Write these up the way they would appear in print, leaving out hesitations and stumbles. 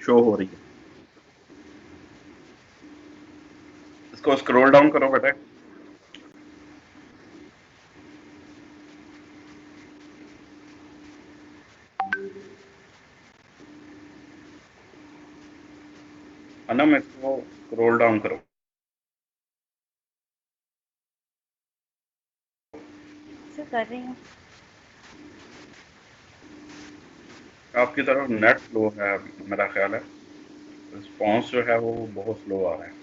Show हो रही है। इसको स्क्रॉल डाउन करो बेटा। अनम इसको स्क्रॉल डाउन करो। सर कर रही हूँ। आपकी तरफ नेट स्लो है मेरा ख्याल है, रिस्पॉन्स जो है वो बहुत स्लो आ रहा है।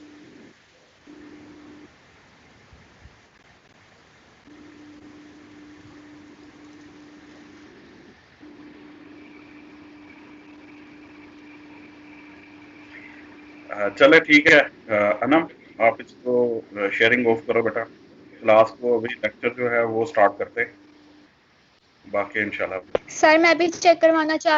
चले ठीक है। अनम आप इसको शेयरिंग ऑफ करो बेटा। क्लास को अभी लेक्चर जो है वो स्टार्ट करते, बाकी इंशाल्लाह। सर मैं भी चेक करवाना चाह।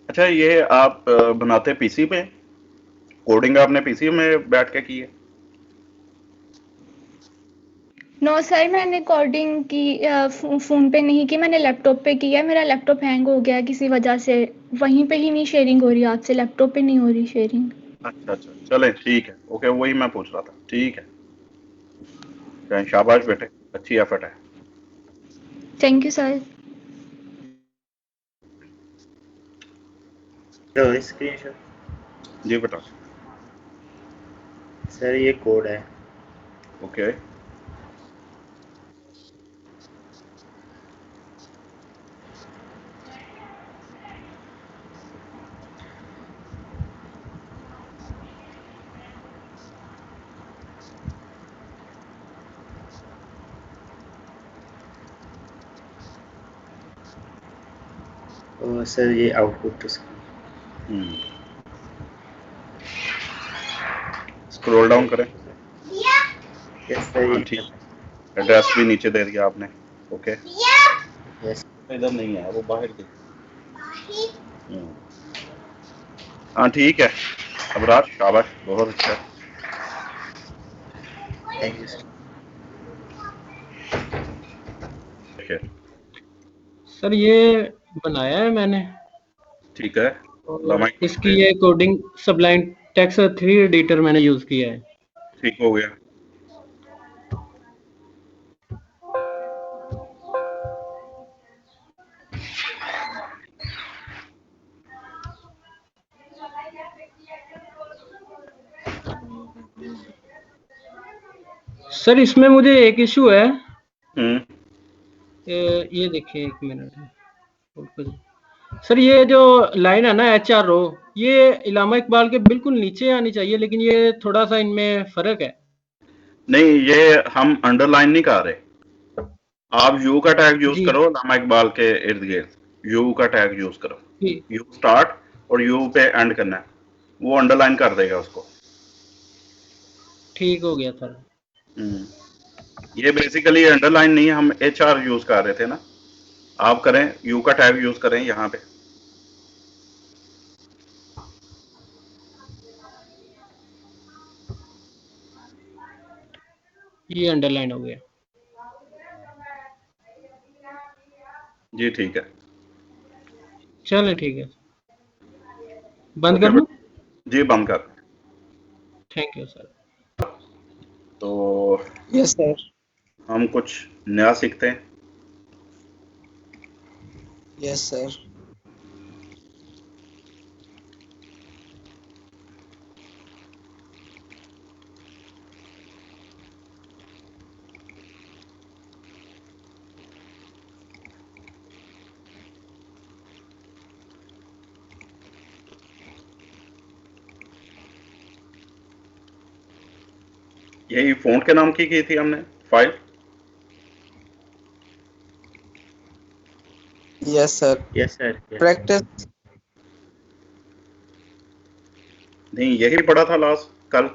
अच्छा, ये आप बनाते पीसी पे, कोडिंग आपने पीसी में बैठ के की है? नो सर मैंने कोडिंग की फ़ोन पे नहीं की, मैंने लैपटॉप पे की है। मेरा लैपटॉप हैंग हो गया किसी वजह से, वहीं पे ही नहीं शेयरिंग हो रही आपसे, लैपटॉप पे नहीं हो रही शेयरिंग। अच्छा अच्छा, चले ठीक है, ओके, वही मैं पूछ रहा था। ठीक है, शाबाश बेटे, अच्छी एफर्ट है। Thank you sir. तो स्क्रीनशॉट जी बेटा। सर ये कोड है। ओके और सर ये आउटपुट स्क्रॉल डाउन करें। यस सर हाँ ये ठीक, एड्रेस भी नीचे दे दिया आपने। ओके यस इधर नहीं है, वो बाहर की। हाँ ठीक है, अबरार शाबाश, बहुत अच्छा। Thank you sir. सर ये बनाया है मैंने, ठीक है, और इसकी ये कोडिंग सबलाइन टेक्स्ट 3 एडिटर मैंने यूज किया है। ठीक हो गया। सर इसमें मुझे एक इशू है। ये देखिए एक मिनट सर, ये जो लाइन है ना HR रो, ये इलामा इकबाल के बिल्कुल नीचे आनी चाहिए, लेकिन ये थोड़ा सा इनमें फर्क है। नहीं, ये हम अंडरलाइन नहीं कर रहे। आप यू का टैग यूज करो इलामा इकबाल के इर्द गिर्द, यू का टैग यूज करो। यू स्टार्ट और यू पे एंड करना है, वो अंडरलाइन कर देगा उसको। ठीक हो गया सर। ये बेसिकली अंडरलाइन नहीं, हम HR यूज कर रहे थे ना, आप करें यू का टैग यूज करें यहाँ पे। ये अंडरलाइन हो गया। जी ठीक है, चलो ठीक है, बंद कर दूं? जी बंद कर। Thank you sir. तो यस सर, हम कुछ नया सीखते हैं। Yes sir. यही फ़ॉन्ट के नाम की थी हमने file. Yes sir. Yes sir. Practice नहीं, यही पढ़ा था लास्ट कल।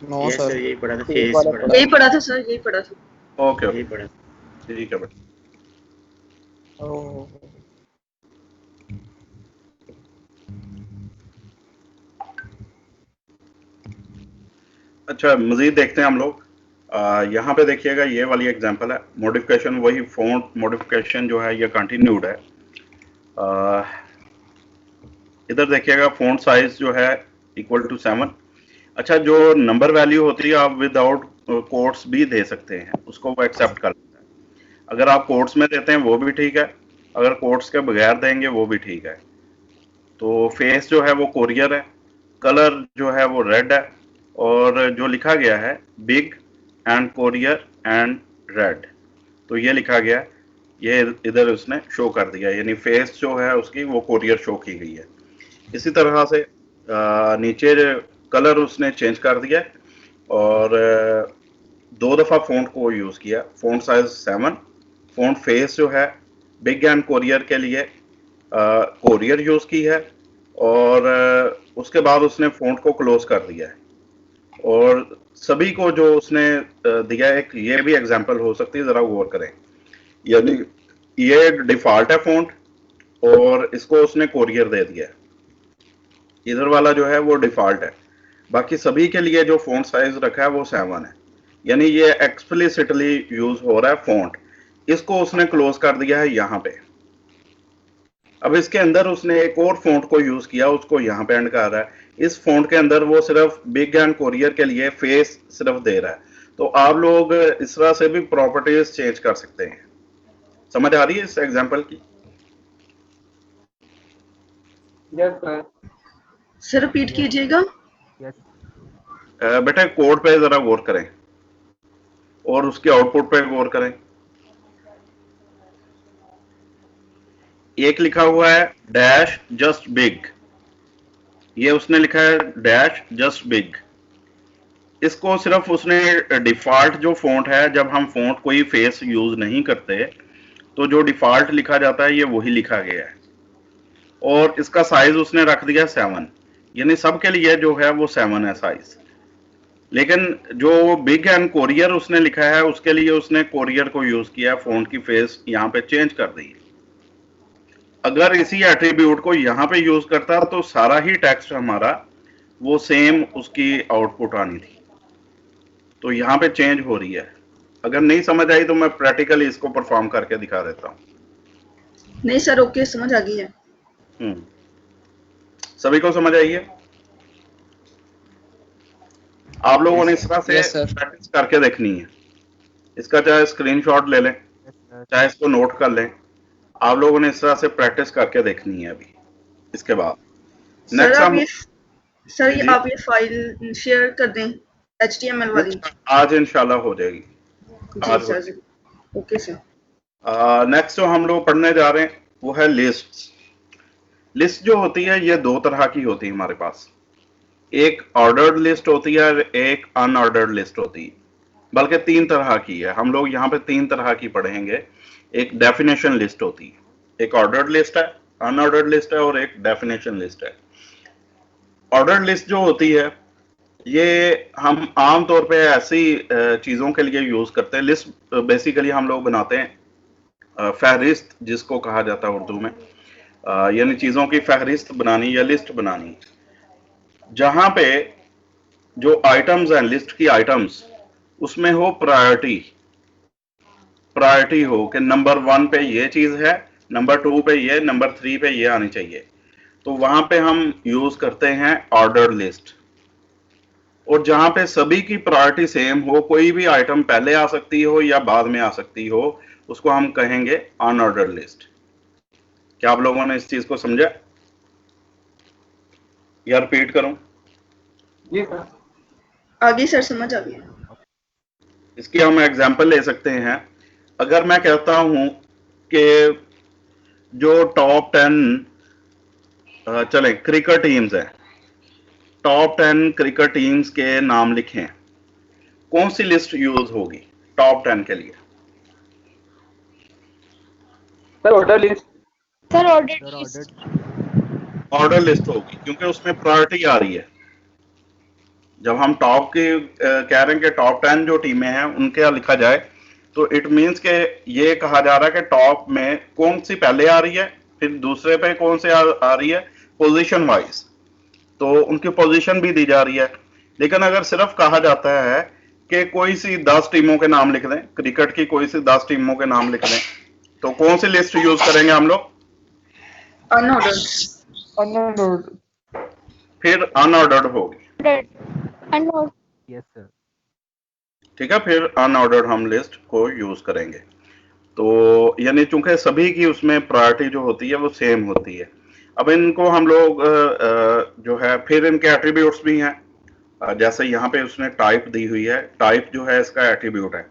नो सर, यही पढ़ा था, फेस फेस वाला यही पढ़ा था सर, यही पढ़ा था। ओके यही पढ़ा था। ठीक है बेटा। ओह अच्छा, मजीद देखते हैं हम लोग। यहाँ पे देखिएगा, ये वाली एग्जांपल है। मॉडिफिकेशन, वही फ़ॉन्ट मॉडिफिकेशन जो है ये कंटिन्यूड है। इधर देखिएगा फ़ॉन्ट साइज जो है इक्वल टू 7। अच्छा, जो नंबर वैल्यू होती है आप विदाउट कोट्स भी दे सकते हैं, उसको वो एक्सेप्ट कर लेता है। अगर आप कोट्स में देते हैं वो भी ठीक है, अगर कोट्स के बगैर देंगे वो भी ठीक है। तो फेस जो है वो कोरियर है, कलर जो है वो रेड है, और जो लिखा गया है big and courier and red, तो ये लिखा गया, ये इधर उसने शो कर दिया, यानी फेस जो है उसकी वो कोरियर शो की गई है। इसी तरह से नीचे कलर उसने चेंज कर दिया, और 2 दफ़ा फ़ॉन्ट को यूज़ किया। फ़ॉन्ट साइज 7, फ़ॉन्ट फेस जो है बिग एंड कोरियर के लिए कोरियर यूज़ की है, और उसके बाद उसने फ़ॉन्ट को क्लोज कर दिया है। और सभी को जो उसने दिया है, एक ये भी एग्जांपल हो सकती है, ज़रा गौर करें। यानी ये डिफ़ॉल्ट है फ़ॉन्ट, और इसको उसने कोरियर दे दिया है। इधर वाला जो है वो डिफ़ॉल्ट है, बाकी सभी के लिए जो फ़ॉन्ट साइज रखा है वो 7 है, यानी ये एक्सप्लिसिटली यूज़ हो रहा है फ़ॉन्ट। इसको उसने क्लोज कर दिया है यहाँ पे। अब इसके अंदर उसने एक और फ़ॉन्ट को यूज़ किया, उसको यहाँ पे एंड कर रहा है। इस फ़ॉन्ट के अंदर वो सिर्फ बिग एंड कोरियर के लिए फेस सिर्फ दे रहा है। तो आप लोग इस तरह से भी प्रॉपर्टीज चेंज कर सकते हैं। समझ आ रही है इस एग्जांपल की? Yes sir. सर रिपीट कीजिएगा। बेटा कोड पे जरा गौर करें और उसके आउटपुट पे गौर करें। एक लिखा हुआ है डैश जस्ट बिग, ये उसने लिखा है डैश जस्ट बिग। इसको सिर्फ उसने डिफॉल्ट जो फ़ॉन्ट है, जब हम फ़ॉन्ट कोई फेस यूज़ नहीं करते तो जो डिफ़ॉल्ट लिखा जाता है ये वही लिखा गया है, और इसका साइज उसने रख दिया 7, यानी सबके लिए जो है वो 7 है साइज। लेकिन जो बिग एंड कोरियर उसने लिखा है उसके लिए उसने कोरियर को यूज़ किया, फ़ॉन्ट की फेस यहाँ पे चेंज कर दी। अगर इसी एट्रीब्यूट को यहाँ पे यूज़ करता तो सारा ही टेक्स्ट हमारा वो सेम उसकी आउटपुट आनी थी। तो यहाँ पे चेंज हो रही है। अगर नहीं समझ आई तो मैं प्रैक्टिकली इसको परफॉर्म करके दिखा देता हूँ। नहीं सर, ओके, समझ आ गई है। सभी को समझ आई है? आप लोगों ने इस तरह से प्रैक्टिस करके देखनी है। इसका चाहे स्क्रीनशॉट ले लें, चाहे इसको नोट कर लें। आप लोगों ने इस तरह से प्रैक्टिस करके देखनी है अभी। इसके बाद सर आप ये फाइल शेयर कर दें HTML वाली। आज इंशाल्लाह हो जाएगी। जी सर, ओके सर। नेक्स्ट जो हम लोग पढ़ने जा रहे हैं वो है लिस्ट। लिस्ट जो होती है ये 2 तरह की होती है हमारे पास। एक ऑर्डर्ड लिस्ट होती है और एक अनऑर्डर्ड लिस्ट होती है, बल्कि 3 तरह की है। हम लोग यहाँ पे 3 तरह की पढ़ेंगे। एक डेफिनेशन लिस्ट होती है, एक ऑर्डर्ड लिस्ट है, अनऑर्डर्ड लिस्ट है, और एक डेफिनेशन लिस्ट है। ऑर्डर्ड लिस्ट जो होती है ये हम आम तौर पे ऐसी चीज़ों के लिए यूज़ करते हैं। लिस्ट बेसिकली हम लोग बनाते हैं फहरिस्त, जिसको कहा जाता है उर्दू में, यानी चीज़ों की फहरिस्त बनानी या लिस्ट बनानी, जहाँ पे जो आइटम्स हैं लिस्ट की आइटम्स, उसमें हो प्रायोरिटी हो कि नंबर 1 पे ये चीज़ है, नंबर 2 पे ये, नंबर 3 पे ये आनी चाहिए। तो वहाँ पे हम यूज़ करते हैं ऑर्डर्ड लिस्ट। और जहाँ पे सभी की प्रायोरिटी सेम हो, कोई भी आइटम पहले आ सकती हो या बाद में आ सकती हो, उसको हम कहेंगे अनऑर्डर्ड लिस्ट। क्या आप लोगों ने इस चीज को समझा या रिपीट करूं? जी सर। आगे सर समझ आ गया। इसकी हम एग्जांपल ले सकते हैं। अगर मैं कहता हूं कि जो टॉप 10 चलें क्रिकेट टीम्स हैं, टॉप 10 क्रिकेट टीम्स के नाम लिखें, कौन सी लिस्ट यूज होगी टॉप 10 के लिए? Sir order list. Sir order list होगी, क्योंकि उसमें प्रायोरिटी आ रही है। जब हम टॉप के कह रहे हैं कि टॉप 10 जो टीमें हैं उनके लिखा जाए, तो इट मीन्स के ये कहा जा रहा है कि टॉप में कौन सी पहले आ रही है, फिर दूसरे पे कौन से आ रही है पोजीशन वाइज, तो उनकी पोजीशन भी दी जा रही है। लेकिन अगर सिर्फ कहा जाता है कि कोई सी 10 टीमों के नाम लिख दें, क्रिकेट की कोई सी 10 टीमों के नाम लिख दें, तो कौन सी लिस्ट यूज करेंगे हम लोग? अनऑर्डर्ड। फिर अनऑर्डर्ड होगी। अनऑर्डर्ड। Yes sir. ठीक है, फिर अनऑर्डर्ड हम लिस्ट को यूज करेंगे। तो यानी चूंकि सभी की उसमें प्रायोरिटी जो होती है वो सेम होती है। अब इनको हम लोग जो है, फिर इनके एट्रीब्यूट्स भी हैं। जैसे यहाँ पे उसने टाइप दी हुई है, टाइप जो है इसका एट्रीब्यूट है,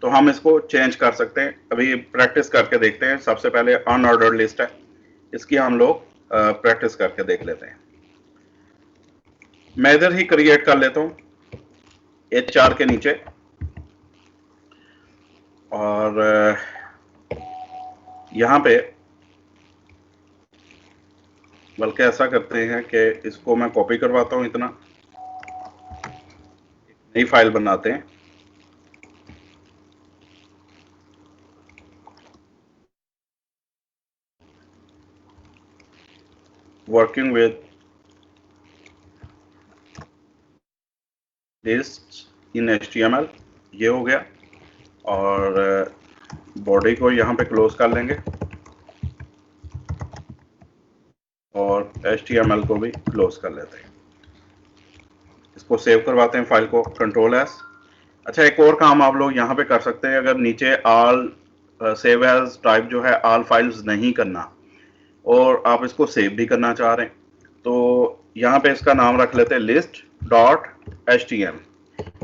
तो हम इसको चेंज कर सकते हैं। अभी प्रैक्टिस करके देखते हैं। सबसे पहले अनऑर्डर्ड लिस्ट है, इसकी हम लोग प्रैक्टिस करके देख लेते हैं। मैं इधर ही क्रिएट कर लेता हूँ HR के नीचे, और यहाँ पे बल्कि ऐसा करते हैं कि इसको मैं कॉपी करवाता हूँ, इतना नई फाइल बनाते हैं। Working with lists in HTML, ये हो गया। और बॉडी को यहाँ पे क्लोज कर लेंगे और HTML को भी क्लोज कर लेते हैं। इसको सेव करवाते हैं फाइल को, Ctrl+S। अच्छा, एक और काम आप लोग यहाँ पे कर सकते हैं। अगर नीचे ऑल सेव एज टाइप जो है ऑल फाइल्स नहीं करना और आप इसको सेव भी करना चाह रहे हैं, तो यहाँ पे इसका नाम रख लेते हैं list.htm।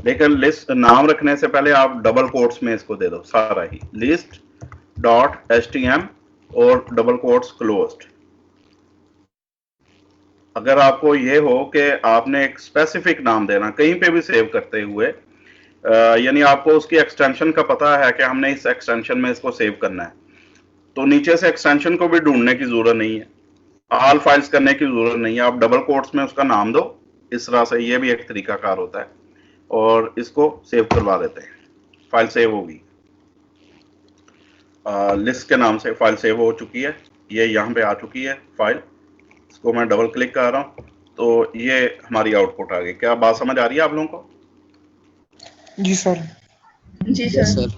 लेकिन लिस्ट नाम रखने से पहले आप डबल कोट्स में इसको दे दो सारा ही, list.htm और डबल कोट्स क्लोज्ड। अगर आपको ये हो कि आपने एक स्पेसिफिक नाम देना कहीं पे भी सेव करते हुए, यानी आपको उसकी एक्सटेंशन का पता है कि हमने इस एक्सटेंशन में इसको सेव करना है, तो नीचे से एक्सटेंशन को भी ढूंढने की जरूरत नहीं है, ऑल फाइल्स करने की जरूरत नहीं है। आप डबल कोट्स में उसका नाम दो, इस तरह से, ये भी एक तरीकाकार होता है। और इसको सेव करवा देते हैं, फाइल सेव होगी। लिस्ट के नाम से फाइल सेव हो चुकी है, ये यहाँ पे आ चुकी है फाइल। इसको मैं डबल क्लिक कर रहा हूँ तो ये हमारी आउटपुट आ गई। क्या बात समझ आ रही है आप लोगों को? जी सर। जी सर।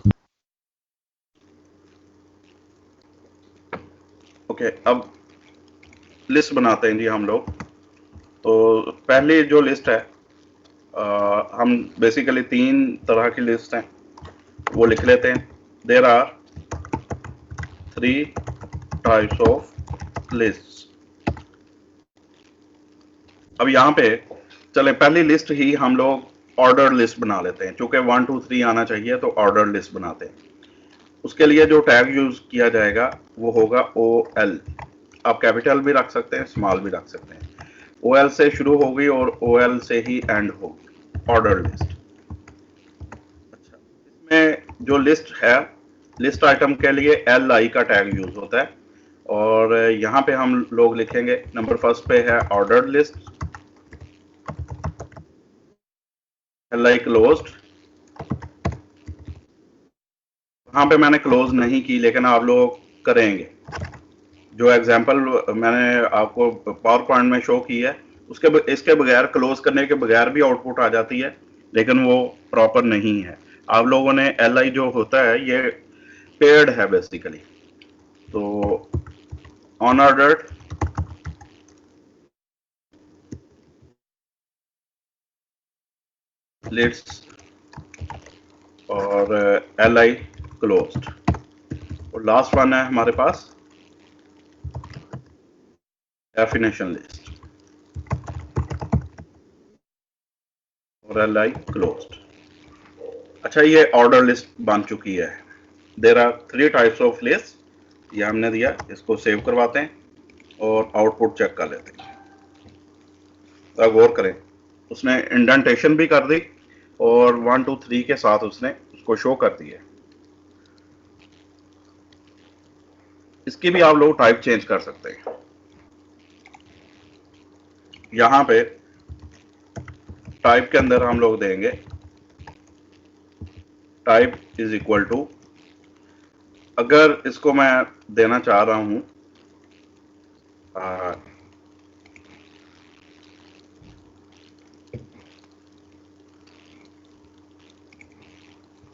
ओके, अब लिस्ट बनाते हैं जी हम लोग। तो पहली जो लिस्ट है, हम बेसिकली 3 तरह की लिस्ट हैं वो लिख लेते हैं। There are 3 types of list. अब यहाँ पे चले पहली लिस्ट ही हम लोग ऑर्डर लिस्ट बना लेते हैं। चूंकि 1 2 3 आना चाहिए तो ऑर्डर लिस्ट बनाते हैं। उसके लिए जो टैग यूज किया जाएगा वो होगा OL। आप कैपिटल भी रख सकते हैं, स्मॉल भी रख सकते हैं। OL से शुरू होगी और OL से ही एंड होगी, ऑर्डर लिस्ट। अच्छा, इसमें जो लिस्ट है, लिस्ट आइटम के लिए LI का टैग यूज होता है। और यहाँ पे हम लोग लिखेंगे, नंबर फर्स्ट पे है ऑर्डर्ड लिस्ट, LI क्लोज्ड। यहाँ पे मैंने क्लोज नहीं की, लेकिन आप लोग करेंगे। जो एग्जांपल मैंने आपको पावर पॉइंट में शो की है, उसके इसके बगैर, क्लोज करने के बगैर भी आउटपुट आ जाती है, लेकिन वो प्रॉपर नहीं है। आप लोगों ने LI जो होता है ये पेड है बेसिकली। तो अनऑर्डर्ड, लिस्ट और LI क्लोज्ड, और लास्ट वन है हमारे पास डेफिनेशन लिस्ट और LI क्लोज्ड। अच्छा, ये ऑर्डर लिस्ट बन चुकी है। There are 3 types of list, ये हमने दिया। इसको सेव करवाते हैं और आउटपुट चेक कर लेते हैं। तो गौर करें, उसने इंडेंटेशन भी कर दी और 1 2 3 के साथ उसने उसको शो कर दिया। इसकी भी आप लोग टाइप चेंज कर सकते हैं। यहां पे टाइप के अंदर हम लोग देंगे टाइप इज इक्वल टू, अगर इसको मैं देना चाह रहा हूं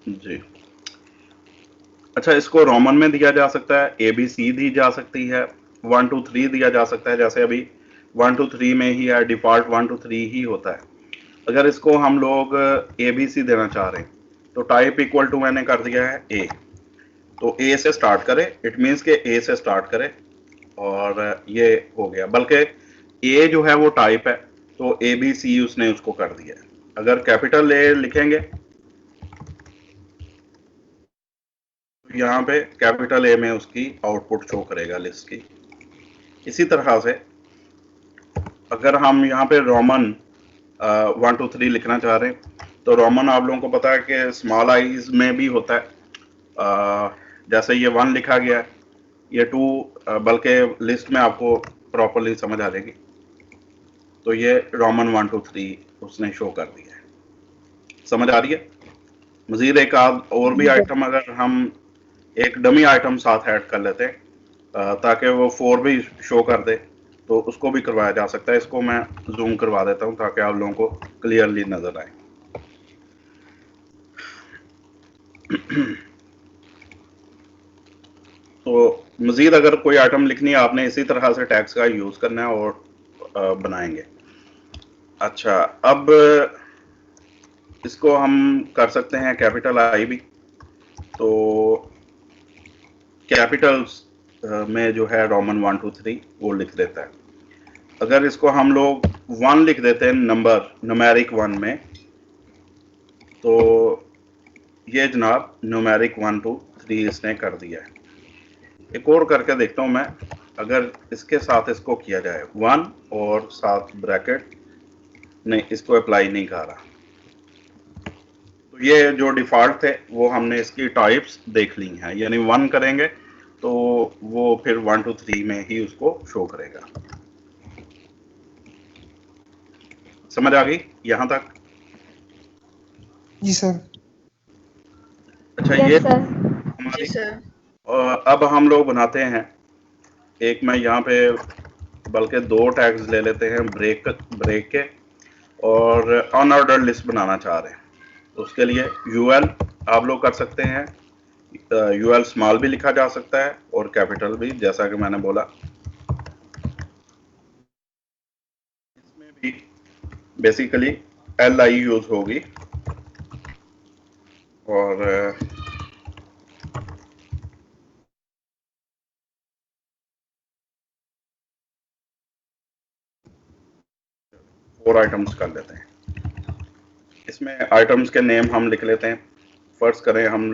जी। अच्छा, इसको रोमन में दिया जा सकता है, ABC दी जा सकती है, 1 2 3 दिया जा सकता है, जैसे अभी 1 2 3 में ही है, डिफॉल्ट 1 2 3 ही होता है। अगर इसको हम लोग ABC देना चाह रहे हैं तो टाइप इक्वल टू मैंने कर दिया है A, तो A से स्टार्ट करे, इट मीन्स के A से स्टार्ट करे और ये हो गया। बल्कि A जो है वो टाइप है, तो ABC उसने उसको कर दिया है। अगर कैपिटल A लिखेंगे तो यहाँ पे कैपिटल A में उसकी आउटपुट शो करेगा लिस्ट की। इसी तरह से अगर हम यहाँ पे रोमन 1 2 3 लिखना चाह रहे हैं तो रोमन आप लोगों को पता है कि स्मॉल आईज में भी होता है। जैसे ये 1 लिखा गया है, ये 2 बल्कि लिस्ट में आपको प्रॉपरली समझ आ जाएगी। तो ये रोमन 1 2 3 उसने शो कर दिया है। समझ आ रही है? मजीद एक आध और भी आइटम अगर हम एक डमी आइटम साथ ऐड कर लेते हैं ताकि वो 4 भी शो कर दे, तो उसको भी करवाया जा सकता है। इसको मैं जूम करवा देता हूं ताकि आप लोगों को क्लियरली नजर आए। तो मजीद अगर कोई आइटम लिखनी है आपने इसी तरह से टैग्स का यूज करना है और बनाएंगे। अच्छा, अब इसको हम कर सकते हैं कैपिटल आई भी। तो कैपिटल्स में जो है रोमन 1 2 3 वो लिख देता है। अगर इसको हम लोग 1 लिख देते हैं नंबर न्यूमेरिक 1 में, तो ये जनाब न्यूमेरिक 1 2 3 इसने कर दिया है। एक और करके देखता हूं मैं, अगर इसके साथ इसको किया जाए 1 और साथ ब्रैकेट, नहीं इसको अप्लाई नहीं कर रहा। तो ये जो डिफॉल्ट थे वो हमने इसकी टाइप्स देख ली हैं, यानी 1 करेंगे तो वो फिर 1 2 3 में ही उसको शो करेगा। समझ आ गई यहां तक? जी सर। अच्छा, यस ये सर। हमारी। जी सर। अब हम लोग बनाते हैं एक, मैं यहाँ पे बल्कि 2 टैग्स ले लेते हैं ब्रेक के, और अनऑर्डर्ड लिस्ट बनाना चाह रहे हैं। तो उसके लिए UL आप लोग कर सकते हैं, UL स्मॉल भी लिखा जा सकता है और कैपिटल भी, जैसा कि मैंने बोला। इसमें भी बेसिकली LI यूज होगी और और आइटम्स कर लेते हैं। इसमें आइटम्स के नेम हम लिख लेते हैं। फर्स्ट करें हम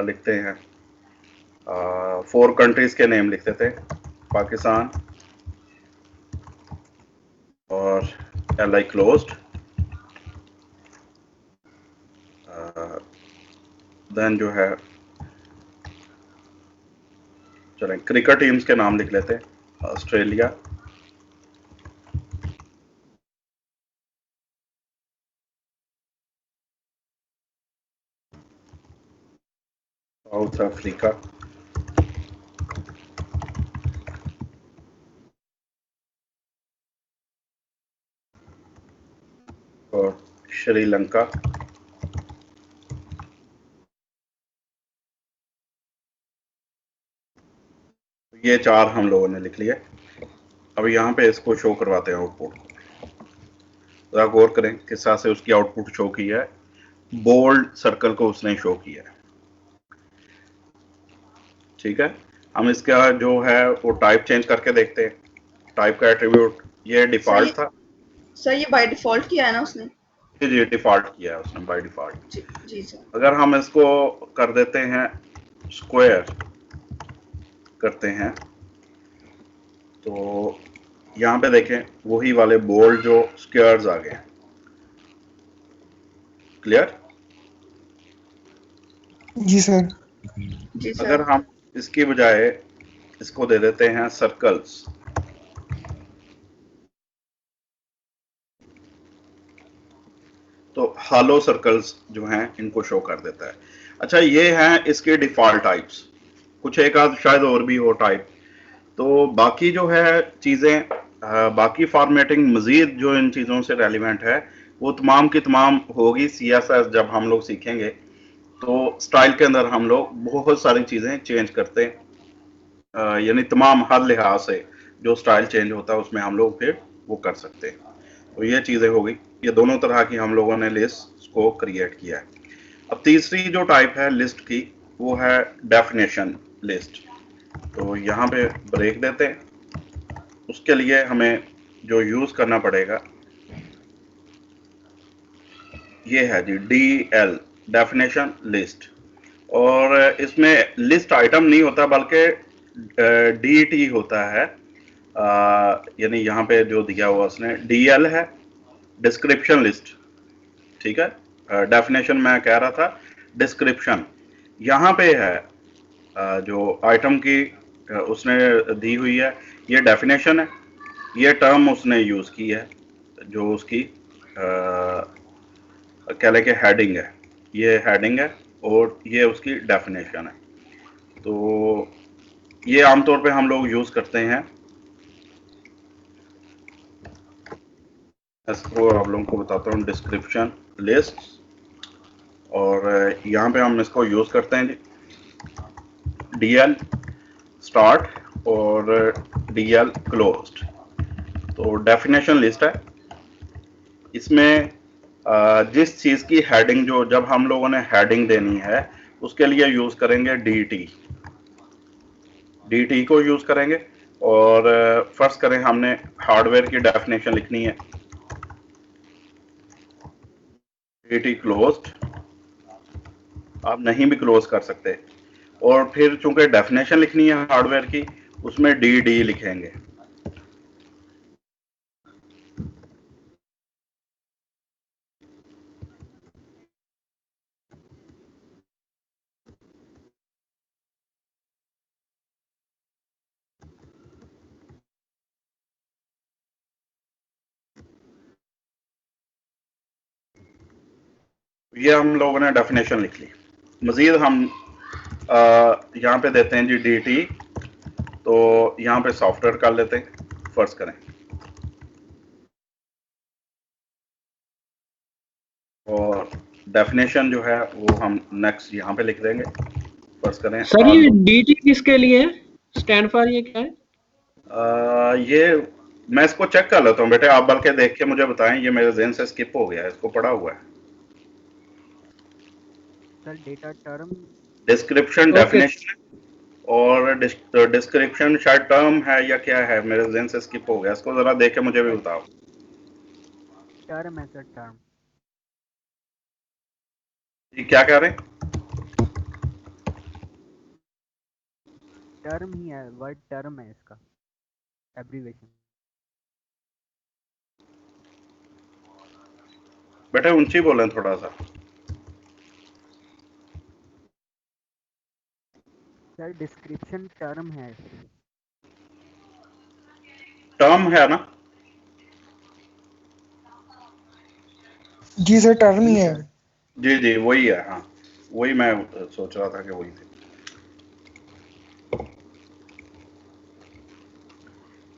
लिखते हैं 4 कंट्रीज के नेम लिख देते हैं, पाकिस्तान और LI क्लोज्ड। देन जो है चलें क्रिकेट टीम्स के नाम लिख लेते हैं, ऑस्ट्रेलिया, साउथ अफ्रीका, और श्रीलंका। ये 4 हम लोगों ने लिख लिया। अब यहाँ पे इसको शो करवाते हैं आउटपुट को। जरा गौर करें किस तरह से उसकी आउटपुट शो की है। बोल्ड सर्कल को उसने शो किया है। ठीक है, हम इसका जो है वो टाइप चेंज करके देखते हैं। टाइप का एट्रीब्यूट ये डिफॉल्ट था सर, ये बाय डिफॉल्ट किया है ना उसने? जी, डिफॉल्ट किया है उसने बाय डिफॉल्ट। Ji sir. अगर हम इसको कर देते हैं स्क्वायर करते हैं, तो यहाँ पे देखें वही वाले बोल्ड जो स्क्वायर्स आ गए। क्लियर? जी सर। जी सर। अगर हम इसकी बजाय इसको दे देते हैं सर्कल्स, तो हालो सर्कल्स जो हैं इनको शो कर देता है। अच्छा, ये हैं इसके डिफॉल्ट टाइप्स। कुछ एक आध शायद और भी हो टाइप। तो बाकी जो है चीज़ें, बाकी फॉर्मेटिंग मजीद जो इन चीज़ों से रेलिवेंट है वो तमाम की तमाम होगी CSS जब हम लोग सीखेंगे। तो स्टाइल के अंदर हम लोग बहुत सारी चीजें चेंज करते हैं, यानी तमाम हर लिहाज से जो स्टाइल चेंज होता है उसमें हम लोग फिर वो कर सकते हैं। तो ये चीजें हो गई, ये दोनों तरह की हम लोगों ने लिस्ट को क्रिएट किया है। अब तीसरी जो टाइप है लिस्ट की वो है डेफिनेशन लिस्ट। तो यहाँ पे ब्रेक देते हैं, उसके लिए हमें जो यूज करना पड़ेगा ये है जी DL, डेफिनेशन लिस्ट। और इसमें लिस्ट आइटम नहीं होता बल्कि DT होता है, यानी यहाँ पे जो दिया हुआ उसने DL है, डिस्क्रिप्शन लिस्ट। ठीक है, डेफिनेशन मैं कह रहा था, डिस्क्रिप्शन यहाँ पे है जो आइटम की उसने दी हुई है, ये डेफिनेशन है, ये टर्म उसने यूज की है जो उसकी कह लें कि हेडिंग है, ये हेडिंग है और ये उसकी डेफिनेशन है। तो ये आमतौर पे हम लोग यूज करते हैं, इसको आप लोगों को बताता हूँ, डिस्क्रिप्शन लिस्ट। और यहाँ पे हम इसको यूज करते हैं जी DL स्टार्ट और DL क्लोज्ड। तो डेफिनेशन लिस्ट है, इसमें जिस चीज की हेडिंग, जो जब हम लोगों ने हेडिंग देनी है उसके लिए यूज करेंगे DT को यूज करेंगे। और फर्स्ट करें, हमने हार्डवेयर की डेफिनेशन लिखनी है, DT क्लोज्ड, आप नहीं भी क्लोज कर सकते। और फिर चूंकि डेफिनेशन लिखनी है हार्डवेयर की, उसमें DD लिखेंगे। ये हम लोगों ने डेफिनेशन लिख ली। मजीद हम यहाँ पे देते हैं जी DT। तो यहाँ पे सॉफ्टवेयर कर लेते हैं, फर्स्ट करें और डेफिनेशन जो है वो हम नेक्स्ट यहाँ पे लिख देंगे, फर्स्ट करें। सर ये DT किसके लिए है, स्टैंड फॉर ये क्या है? ये मैं इसको चेक कर लेता हूँ बेटे, आप बल्कि देख के मुझे बताएं, ये मेरे ज़हन से स्किप हो गया है, इसको पढ़ा हुआ है। Sir data term, description definition और डिस्क्रिप्शन शायद टर्म है या क्या है, मेरे ज़हन से स्किप हो गया, इसको जरा देख के मुझे भी बताओ। टर्म है सर, टर्म। ये क्या कह रहे हैं? टर्म ही है, वर्ड टर्म है इसका एब्रीवेशन। बेटे ऊंची बोलें थोड़ा सा। सर डिस्क्रिप्शन टर्म है, टर्म है ना? जी सर, टर्म ही है। जी जी वही है, हाँ वही मैं सोच रहा था कि वही थी।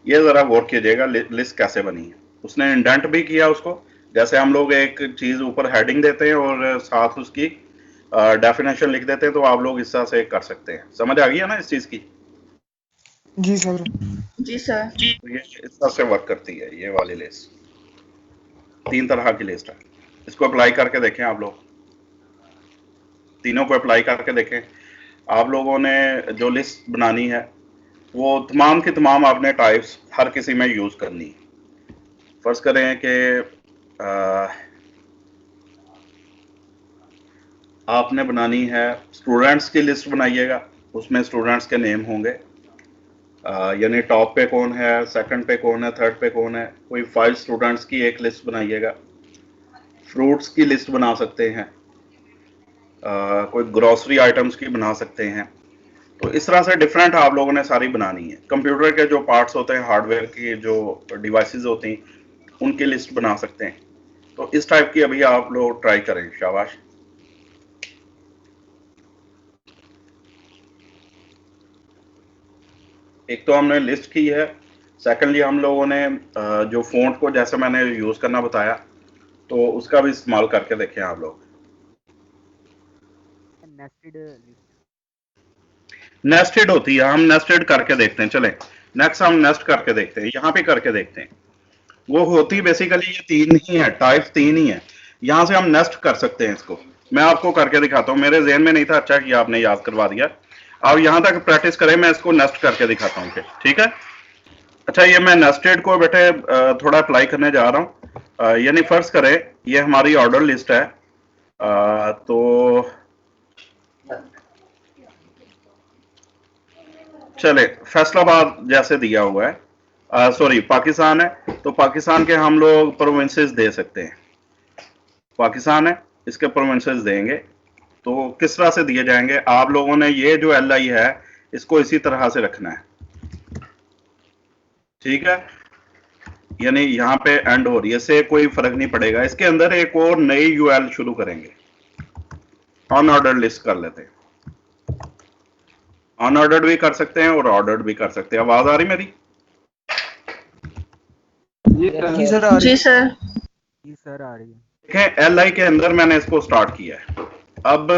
ये जरा गौर कीजिएगा लिस्ट कैसे बनी है, उसने इंडेंट भी किया उसको, जैसे हम लोग एक चीज ऊपर हेडिंग देते हैं और साथ उसकी डेफिनेशन लिख देते हैं, तो आप लोग इस तरह से कर सकते हैं। समझ आ गई है ना इस चीज की? जी सर। जी सर। तो ये इस तरह से वर्क करती है ये वाली लिस्ट। 3 तरह की लिस्ट है, इसको अप्लाई करके देखें आप लोग, तीनों को अप्लाई करके देखें। आप लोगों ने जो लिस्ट बनानी है वो तमाम की तमाम आपने टाइप्स हर किसी में यूज करनी है। फर्ज करें कि आपने बनानी है, स्टूडेंट्स की लिस्ट बनाइएगा, उसमें स्टूडेंट्स के नेम होंगे, यानी टॉप पे कौन है, सेकंड पे कौन है, थर्ड पे कौन है। कोई 5 स्टूडेंट्स की एक लिस्ट बनाइएगा। फ्रूट्स की लिस्ट बना सकते हैं, कोई ग्रोसरी आइटम्स की बना सकते हैं। तो इस तरह से डिफरेंट आप लोगों ने सारी बनानी है। कंप्यूटर के जो पार्ट्स होते हैं, हार्डवेयर की जो डिवाइसेस होती हैं, उनकी लिस्ट बना सकते हैं। तो इस टाइप की अभी आप लोग ट्राई करें, शाबाश। एक तो हमने लिस्ट की है, सेकेंडली हम लोगों ने जो फ़ॉन्ट को जैसे मैंने यूज़ करना बताया, तो उसका भी इस्तेमाल करके देखें आप लोग। Nested list. नेस्टेड होती है, हम नेस्टेड करके देखते हैं। चले नेक्स्ट हम नेस्ट करके देखते हैं, यहाँ पे करके देखते हैं। वो होती बेसिकली ये तीन ही है, टाइप्स तीन ही है। यहाँ से हम नेस्ट कर सकते हैं इसको। मैं आपको करके दिखाता हूँ, मेरे ज़हन में नहीं था, अच्छा किया आपने याद करवा दिया। आप यहाँ तक प्रैक्टिस करें, मैं इसको नेस्ट करके दिखाता हूँ। ठीक है। अच्छा, ये मैं नेस्टेड को बेटे थोड़ा अप्लाई करने जा रहा हूँ। यानी फर्ज करें ये हमारी ऑर्डर लिस्ट है, तो चले फैसलाबाद जैसे दिया हुआ है, सॉरी पाकिस्तान है, तो पाकिस्तान के हम लोग प्रोविंसेस दे सकते हैं। पाकिस्तान है, इसके प्रोविंसेस देंगे, तो किस तरह से दिए जाएंगे? आप लोगों ने ये जो LI है इसको इसी तरह से रखना है। ठीक है, यानी यहाँ पे एंड हो रही है, इससे कोई फर्क नहीं पड़ेगा। इसके अंदर एक और नई UL शुरू करेंगे, अनऑर्डर्ड लिस्ट कर लेते हैं। अनऑर्डर्ड भी कर सकते हैं और ऑर्डर्ड भी कर सकते हैं। आवाज आ रही मेरी? जी सर आ रही जी सर। जी सर आ रही है। देखें LI के अंदर मैंने इसको स्टार्ट किया है। अब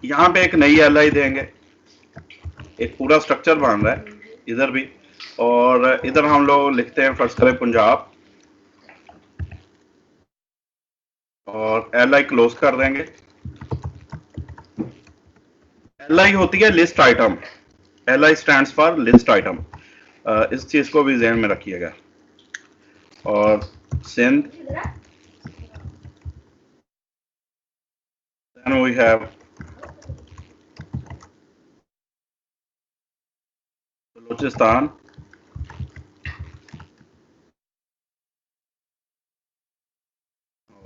यहाँ पे एक नई LI देंगे, एक पूरा स्ट्रक्चर बन रहा है इधर भी, और इधर हम लोग लिखते हैं फर्स्ट करें पंजाब, और LI क्लोज कर देंगे। LI होती है list item, LI stands for list item, इस चीज को भी ध्यान में रखिएगा। और Sindh, then we have Balochistan,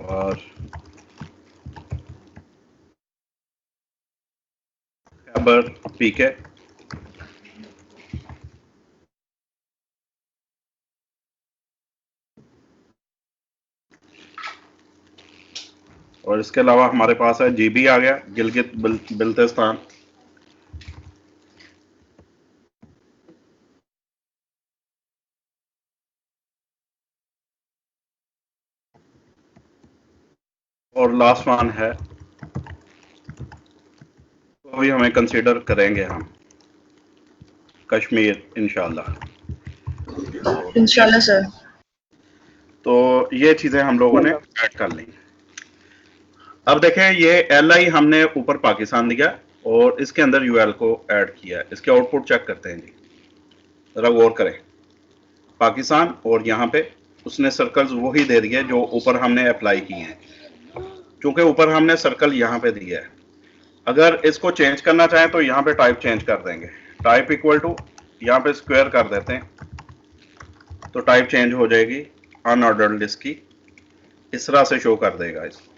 और खैबर PK, और इसके अलावा हमारे पास है GB आ गया, गिलगित बिल्तिस्तान। और लास्ट वन है, तो अभी हमें कंसीडर करेंगे हम कश्मीर इंशाल्लाह। इंशाल्लाह सर। तो ये चीजें हम लोगों ने ऐड कर ली। अब देखें ये LI हमने ऊपर पाकिस्तान दिया और इसके अंदर UL को ऐड किया। इसके आउटपुट चेक करते हैं जी, जरा गौर करें। पाकिस्तान और यहाँ पे उसने सर्कल्स वही दे दिए जो ऊपर हमने अप्लाई किए हैं, क्योंकि ऊपर हमने सर्कल यहाँ पे दिया है। अगर इसको चेंज करना चाहें तो यहाँ पे टाइप चेंज कर देंगे, टाइप इक्वल टू यहाँ पे स्क्वायर कर देते हैं, तो टाइप चेंज हो जाएगी अनऑर्डर्ड लिस्ट की, इस तरह से शो कर देगा इसको।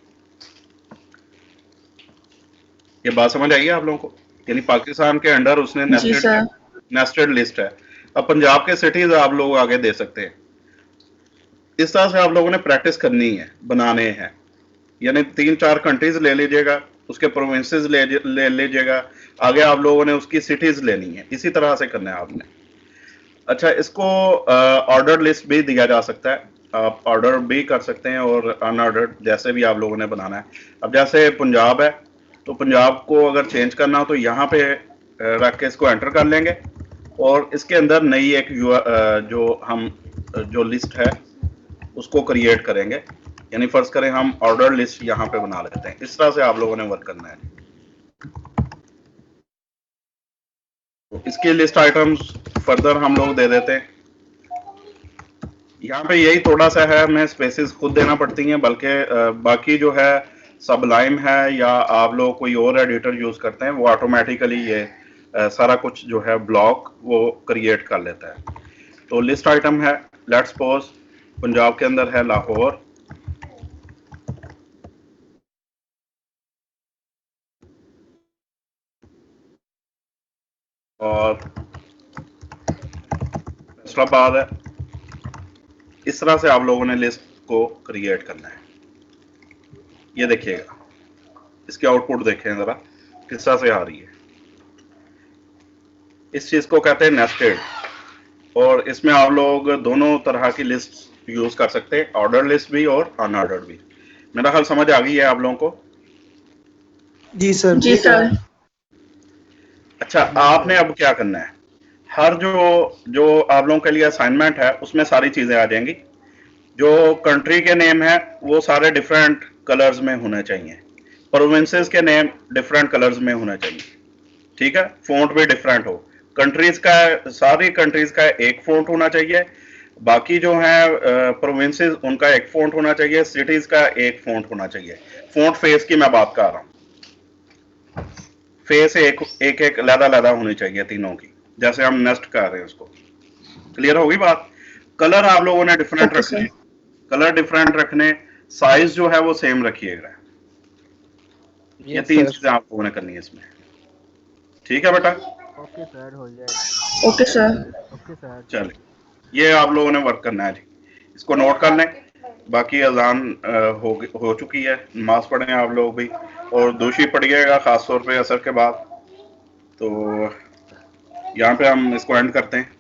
ये बात समझ आई है आप लोगों को? यानी पाकिस्तान के अंडर उसने नेस्टेड लिस्ट है। अब पंजाब के सिटीज आप लोग आगे दे सकते हैं। इस तरह से आप लोगों ने प्रैक्टिस करनी है, बनाने हैं। यानी 3-4 कंट्रीज ले लीजिएगा, उसके प्रोविंसेस ले लीजिएगा, आगे आप लोगों ने उसकी सिटीज लेनी है, इसी तरह से करना है आपने। अच्छा, इसको ऑर्डर लिस्ट भी दिया जा सकता है, आप ऑर्डर भी कर सकते हैं और अनऑर्डर्ड, जैसे भी आप लोगों ने बनाना है। अब जैसे पंजाब है, तो पंजाब को अगर चेंज करना हो तो यहाँ पे रख के इसको एंटर कर लेंगे, और इसके अंदर नई एक जो लिस्ट है उसको क्रिएट करेंगे। यानी फर्ज करें हम ऑर्डर लिस्ट यहाँ पे बना लेते हैं। इस तरह से आप लोगों ने वर्क करना है। तो इसकी लिस्ट आइटम्स फर्दर हम लोग दे देते हैं। यहाँ पे यही थोड़ा सा है, हमें स्पेसेस खुद देना पड़ती हैं, बल्कि बाकी जो है सबलाइम है या आप लोग कोई और एडिटर यूज करते हैं, वो ऑटोमेटिकली ये सारा कुछ जो है ब्लॉक वो क्रिएट कर लेता है। तो लिस्ट आइटम है, लेट्स सपोज पंजाब के अंदर है लाहौर, और फैसलाबाद है। इस तरह से आप लोगों ने लिस्ट को क्रिएट करना है। ये देखिएगा, इसके आउटपुट देखें जरा किस तरह से आ रही है। इस चीज को कहते हैं नेस्टेड, और इसमें आप लोग दोनों तरह की लिस्ट यूज कर सकते हैं, ऑर्डर लिस्ट भी और अनऑर्डर्ड भी। मेरा ख्याल समझ आ गई है आप लोगों को? जी सर। जी सर। अच्छा, आपने अब क्या करना है, हर जो आप लोगों के लिए असाइनमेंट है उसमें सारी चीजें आ जाएंगी। जो कंट्री के नेम है वो सारे डिफरेंट कलर्स में होने चाहिए, प्रोविंसेस के नेम डिफरेंट कलर्स में होने चाहिए, ठीक है, फॉन्ट भी डिफरेंट हो। कंट्रीज का, सारी कंट्रीज का एक फॉन्ट होना चाहिए, बाकी जो है प्रोविंसेस उनका एक फॉन्ट होना चाहिए, सिटीज का एक फॉन्ट होना चाहिए। फॉन्ट फेस की मैं बात कर रहा हूँ, फेस एक एक अलग होनी चाहिए तीनों की, जैसे हम नेस्ट कर रहे हैं उसको। क्लियर होगी बात? कलर आप लोगों ने डिफरेंट ओके रखने, सर। कलर डिफरेंट रखने, साइज जो है वो सेम रखिएगा। ये तीन चीजें आप लोगों ने करनी है इसमें, ठीक है बेटा? ओके सर, हो जाएगा। Okay sir. Okay sir. चलिए, ये आप लोगों ने वर्क करना है जी, इसको नोट कर लें। बाकी अजान हो चुकी है, नमाज पढ़ें आप लोग भी, और दोषी पढ़िएगा खास तौर पे असर के बाद। तो यहाँ पे हम इसको एंड करते हैं।